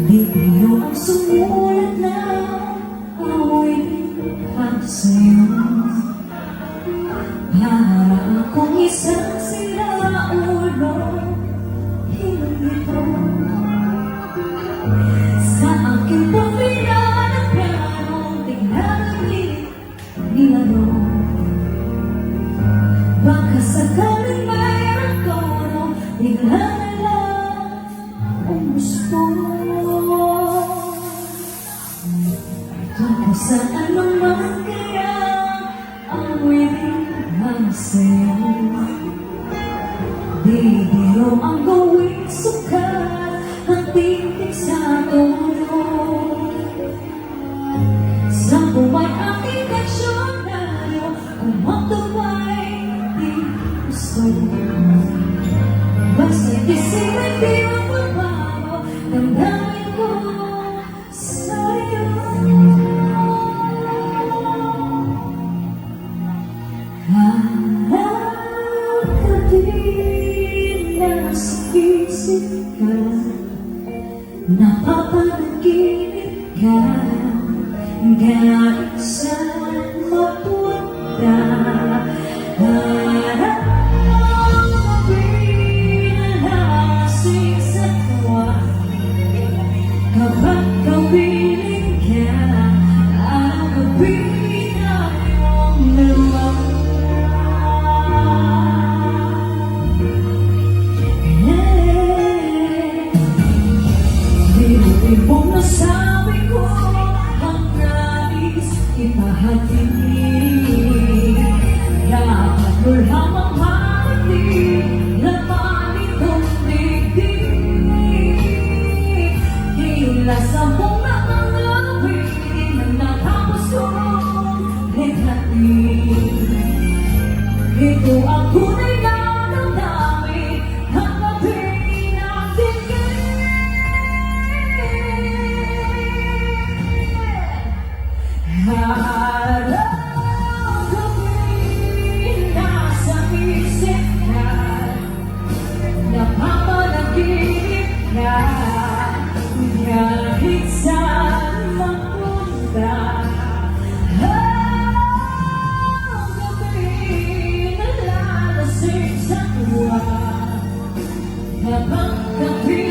Di kayo ang sumulat na away para sa'yo. Para akong isang siraulo, hilong ito sa aking pumila ng pianong tingnan nilaro. Baka sakaling mayroon tono, bigla na lang umusto. Kung saan naman kaya ang wiling sa'yo. Di biro ang gawing sukat ang titig sa tono. Sa buhay aking diksyonaryo, kung magdumay di gusto. Basta isip ay di magbabago, damdamin ko sa'yo. Harap ka din na sa isip ka, napapanaginip ka, kahit saan mapunta. Harap ka din na lasing sa tuwa, kapag kapiling ka, ang gabi na iyong naman. Ibong nasabi ko ang nais ipahati. Dapat mo lamang hati, laman itong digdig. Hila sa buong nakangawin ang natapos kong likhati. Ito ang tunay na damdamin ang gabi natin. Harap gawin nasa isip ka, napapanaginip ka, kahit saan mapunta. Harap gawin na lalasing sa tuwa, kapag gabi